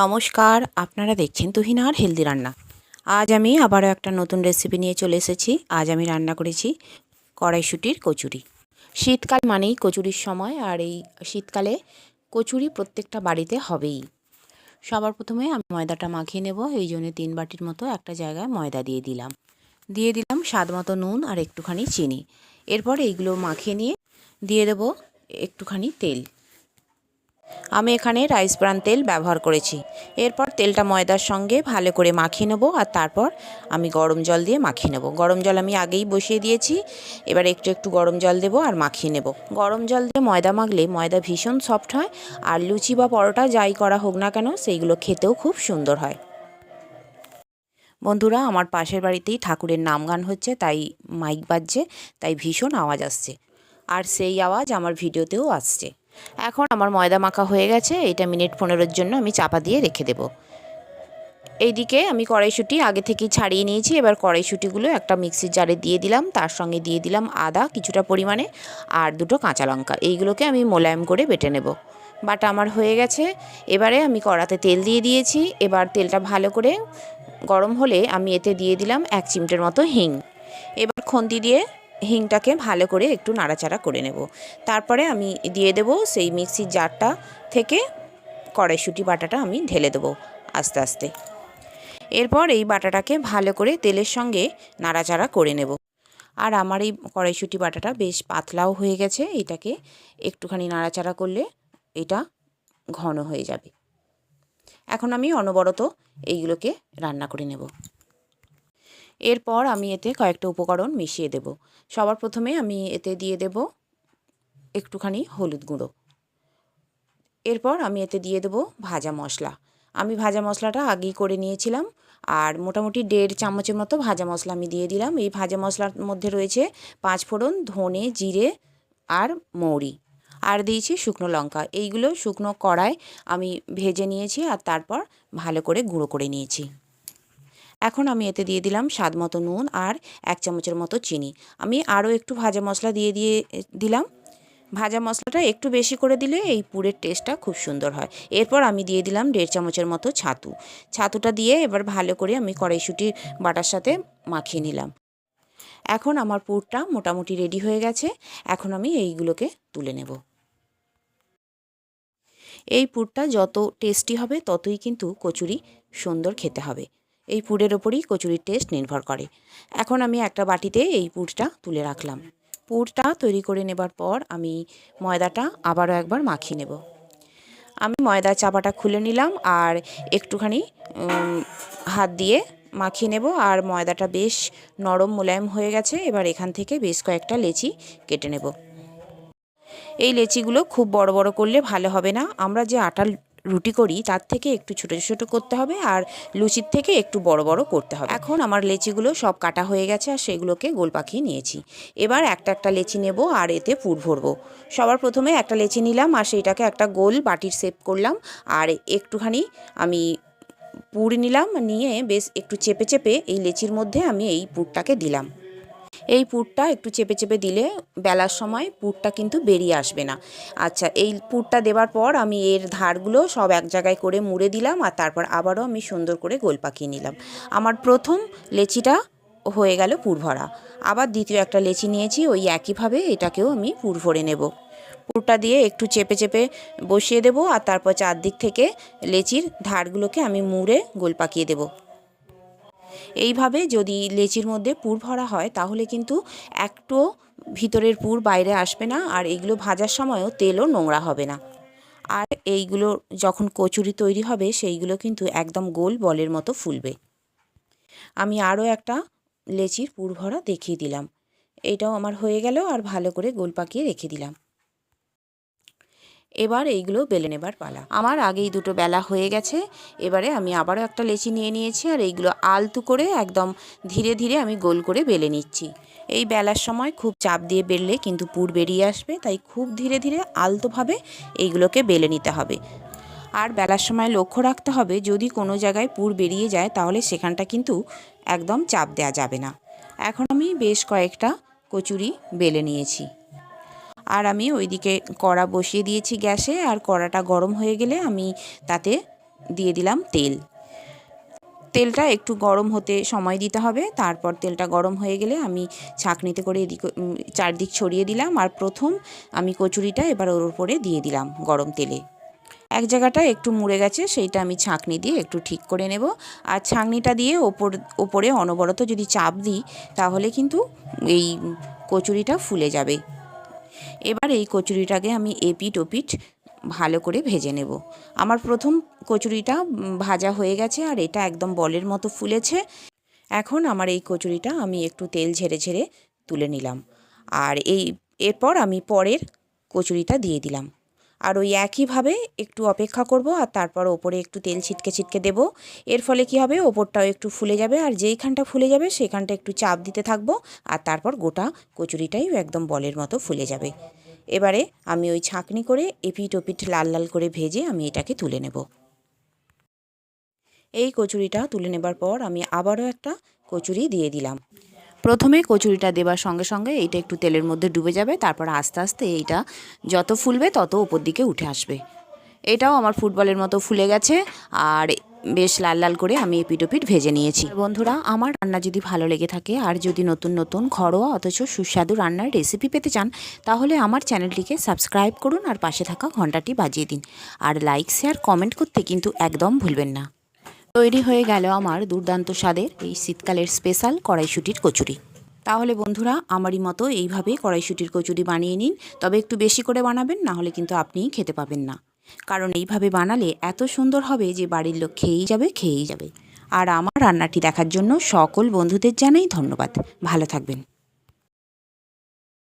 নমস্কার, আপনারা দেখছেন তুহিনার হেলদি রান্না। আজ আমি আবারও একটা নতুন রেসিপি নিয়ে চলে এসেছি। আজ আমি রান্না করেছি কড়াইশুঁটির কচুরি। শীতকাল মানেই কচুরির সময়, আর এই শীতকালে কচুরি প্রত্যেকটা বাড়িতে হবেই। সবার প্রথমে আমি ময়দাটা মাখিয়ে নেব। এই জন্য 3 বাটির মতো একটা জায়গায় ময়দা দিয়ে দিলাম স্বাদ মতো নুন আর একটুখানি চিনি। এরপর এইগুলো মাখিয়ে নিয়ে দিয়ে দেব একটুখানি তেল। আমি এখানে রাইস ব্রান তেল ব্যবহার করেছি। এরপর তেলটা ময়দার সঙ্গে ভালো করে মাখিয়ে নেব, আর তারপর আমি গরম জল দিয়ে মাখিয়ে নেব। গরম জল আমি আগেই বসিয়ে দিয়েছি। এবার একটু একটু গরম জল দেব আর মাখিয়ে নেব। গরম জল দিয়ে ময়দা মাখলে ময়দা ভীষণ সফট হয়, আর লুচি বা পরোটা যাই করা হোক না কেন সেইগুলো খেতেও খুব সুন্দর হয়। বন্ধুরা, আমার পাশের বাড়িতেই ঠাকুরের নাম গান হচ্ছে, তাই মাইক বাজছে, তাই ভীষণ আওয়াজ আসছে, আর সেই আওয়াজ আমার ভিডিওতেও আসছে। এখন আমার ময়দা মাখা হয়ে গেছে। এটা মিনিট 15-এর জন্য আমি চাপা দিয়ে রেখে দেব। এইদিকে আমি কড়াইশুঁটি আগে থেকেই ছাড়িয়ে নিয়েছি। এবার কড়াইশুঁটিগুলো একটা মিক্সির জারে দিয়ে দিলাম। তার সঙ্গে দিয়ে দিলাম আদা কিছুটা পরিমাণে আর 2টো কাঁচা লঙ্কা। এইগুলোকে আমি মোলায়েম করে বেটে নেব। বাটা আমার হয়ে গেছে। এবারে আমি কড়াতে তেল দিয়ে দিয়েছি। এবার তেলটা ভালো করে গরম হলে আমি এতে দিয়ে দিলাম 1 চিমটের মতো হিং। এবার খুন্তি দিয়ে হিংটাকে ভালো করে একটু নাড়াচাড়া করে নেব। তারপরে আমি দিয়ে দেব সেই মিক্সির জারটা থেকে কড়াইশুঁটি বাটাটা আমি ঢেলে দেবো আস্তে আস্তে। এরপর এই বাটাটাকে ভালো করে তেলের সঙ্গে নাড়াচাড়া করে নেব। আর আমার এই কড়াইশুঁটি বাটাটা বেশ পাতলাও হয়ে গেছে। এটাকে একটুখানি নাড়াচাড়া করলে এটা ঘন হয়ে যাবে। এখন আমি অনবরত এইগুলোকে রান্না করে নেব। এরপর আমি এতে কয়েকটা উপকরণ মিশিয়ে দেব। সবার প্রথমে আমি এতে দিয়ে দেব একটুখানি হলুদ গুঁড়ো। এরপর আমি এতে দিয়ে দেব ভাজা মশলা। আমি ভাজা মশলাটা আগেই করে নিয়েছিলাম, আর মোটামুটি 1.5 চামচের মতো ভাজা মশলা আমি দিয়ে দিলাম। এই ভাজা মশলার মধ্যে রয়েছে 5 ফোড়ন, ধনে, জিরে আর মৌরি, আর দিয়েছি শুকনো লঙ্কা। এইগুলো শুকনো কড়ায় আমি ভেজে নিয়েছি, আর তারপর ভালো করে গুঁড়ো করে নিয়েছি। এখন আমি এতে দিয়ে দিলাম স্বাদ মতো নুন আর 1 চামচের মতো চিনি। আমি আরও একটু ভাজা মশলা দিলাম। ভাজা মশলাটা একটু বেশি করে দিলে এই পুরের টেস্টটা খুব সুন্দর হয়। এরপর আমি দিয়ে দিলাম 1.5 চামচের মতো ছাতুটা দিয়ে এবার ভালো করে আমি কড়াইশুঁটি বাটার সাথে মাখিয়ে নিলাম। এখন আমার পুরটা মোটামুটি রেডি হয়ে গেছে। এখন আমি এইগুলোকে তুলে নেব। এই পুরটা যত টেস্টি হবে ততই কিন্তু কচুরি সুন্দর খেতে হবে। এই পুরের ওপরই কচুরির টেস্ট নির্ভর করে। এখন আমি একটা বাটিতে এই পুরটা তুলে রাখলাম। পুরটা তৈরি করে নেবার পর আমি ময়দাটা আবারও একবার মাখিয়ে নেব। আমি ময়দার চাপাটা খুলে নিলাম আর একটুখানি হাত দিয়ে মাখিয়ে নেব। আর ময়দাটা বেশ নরম মোলায়েম হয়ে গেছে। এবার এখান থেকে বেশ কয়েকটা লেচি কেটে নেব। এই লেচিগুলো খুব বড় বড় করলে ভালো হবে না। আমরা যে আটার রুটি করি তার থেকে একটু ছোটো ছোটো করতে হবে, আর লুচির থেকে একটু বড় বড় করতে হবে। এখন আমার লেচিগুলো সব কাটা হয়ে গেছে, আর সেগুলোকে গোল পাকিয়ে নিয়েছি। এবার একটা একটা লেচি নেব আর এতে পুর ভরবো। সবার প্রথমে একটা লেচি নিলাম আর সেইটাকে একটা গোল বাটির শেপ করলাম, আর একটুখানি আমি পুর নিলাম। নিয়ে বেশ একটু চেপে চেপে এই লেচির মধ্যে আমি এই পুরটাকে দিলাম। এই পুরটা একটু চেপে চেপে দিলে বেলার সময় পুরটা কিন্তু বেরিয়ে আসবে না। আচ্ছা, এই পুরটা দেওয়ার পর আমি এর ধারগুলো সব এক জায়গায় করে মুড়ে দিলাম, আর তারপর আবারও আমি সুন্দর করে গোল পাকিয়ে নিলাম। আমার প্রথম লেচিটা হয়ে গেল পুর ভরা। আবার দ্বিতীয় একটা লেচি নিয়েছি, ওই একইভাবে এটাকেও আমি পুর ভরে নেব। পুরটা দিয়ে একটু চেপে চেপে বসিয়ে দেব, আর তারপর চারদিক থেকে লেচির ধারগুলোকে আমি মুড়ে গোল পাকিয়ে দেব। এইভাবে যদি লেচির মধ্যে পুর ভরা হয় তাহলে কিন্তু একটু ভিতরের পুর বাইরে আসবে না, আর এইগুলো ভাজার সময়ও তেলও নোংরা হবে না। আর এইগুলো যখন কচুরি তৈরি হবে সেইগুলো কিন্তু একদম গোল বলের মতো ফুলবে। আমি আরও একটা লেচির পুর ভরা দেখিয়ে দিলাম। এইটাও আমার হয়ে গেল, আর ভালো করে গোল পাকিয়ে রেখে দিলাম। এবার এইগুলো বেলে নেবার পালা। আমার আগেই 2টো বেলা হয়ে গেছে। এবারে আমি আবারও একটা লেচি নিয়ে নিয়েছি, আর এইগুলো আলতু করে একদম ধীরে ধীরে আমি গোল করে বেলে নিচ্ছি। এই বেলার সময় খুব চাপ দিয়ে বেললে কিন্তু পুর বেরিয়ে আসবে, তাই খুব ধীরে ধীরে আলতোভাবে এইগুলোকে বেলে নিতে হবে। আর বেলার সময় লক্ষ্য রাখতে হবে যদি কোনো জায়গায় পুর বেরিয়ে যায় তাহলে সেখানটা কিন্তু একদম চাপ দেওয়া যাবে না। এখন আমি বেশ কয়েকটা কচুরি বেলে নিয়েছি, আর আমি ওইদিকে কড়া বসিয়ে দিয়েছি গ্যাসে। আর কড়াটা গরম হয়ে গেলে আমি তাতে দিয়ে দিলাম তেল। তেলটা একটু গরম হতে সময় দিতে হবে। তারপর তেলটা গরম হয়ে গেলে আমি ছাঁকনিতে করে চারদিক ছড়িয়ে দিলাম। আর প্রথম আমি কচুরিটা এবার ওর উপরে দিয়ে দিলাম গরম তেলে। এক জায়গাটা একটু মুড়ে গেছে, সেইটা আমি ছাঁকনি দিয়ে একটু ঠিক করে নেব। আর ছাঁকনিটা দিয়ে ওপরে অনবরত যদি চাপ দিই তাহলে কিন্তু এই কচুরিটা ফুলে যাবে। এবার এই কচুরিটাকে আমি এপিঠ ওপিঠ ভালো করে ভেজে নেব। আমার প্রথম কচুরিটা ভাজা হয়ে গেছে আর এটা একদম বলের মতো ফুলেছে। এখন আমার এই কচুরিটা আমি একটু তেল ঝেড়ে ঝেড়ে তুলে নিলাম। আর এরপর আমি পরের কচুরিটা দিয়ে দিলাম। আর ওই একইভাবে একটু অপেক্ষা করব আর তারপর ওপরে একটু তেল ছিটকে ছিটকে দেব। এর ফলে কি হবে, ওপরটাও একটু ফুলে যাবে আর যেইখানটা ফুলে যাবে সেখানটা একটু চাপ দিতে থাকবো আর তারপর গোটা কচুরিটাই একদম বলের মতো ফুলে যাবে। এবারে আমি ওই ছাঁকনি করে এপিঠ ওপিঠ লাল লাল করে ভেজে আমি এটাকে তুলে নেব। এই কচুরিটা তুলে নেবার পর আমি আবারও একটা কচুরি দিয়ে দিলাম। প্রথমে কচুরিটা দেবার সঙ্গে সঙ্গে এইটা একটু তেলের মধ্যে ডুবে যাবে, তারপর আস্তে আস্তে এইটা যত ফুলবে তত ওপর দিকে উঠে আসবে। এটাও আমার ফুটবলের মতো ফুলে গেছে আর বেশ লাল লাল করে আমি এপিঠ ওপিঠ ভেজে নিয়েছি। বন্ধুরা, আমার রান্না যদি ভালো লেগে থাকে আর যদি নতুন নতুন ঘরোয়া অথচ সুস্বাদু রান্নার রেসিপি পেতে চান তাহলে আমার চ্যানেলটিকে সাবস্ক্রাইব করুন আর পাশে থাকা ঘন্টাটি বাজিয়ে দিন। আর লাইক শেয়ার কমেন্ট করতে কিন্তু একদম ভুলবেন না। তৈরি হয়ে গেল আমার দুর্দান্ত স্বাদের এই শীতকালের স্পেশাল কড়াইশুঁটির কচুরি। তাহলে বন্ধুরা, আমারই মতো এইভাবে কড়াইশুঁটির কচুরি বানিয়ে নিন। তবে একটু বেশি করে বানাবেন, না হলে কিন্তু আপনিই খেতে পাবেন না। কারণ এইভাবে বানালে এত সুন্দর হবে যে বাড়ির লোক খেয়েই যাবে। আর আমার রান্নাটি দেখার জন্য সকল বন্ধুদের জানাই ধন্যবাদ। ভালো থাকবেন।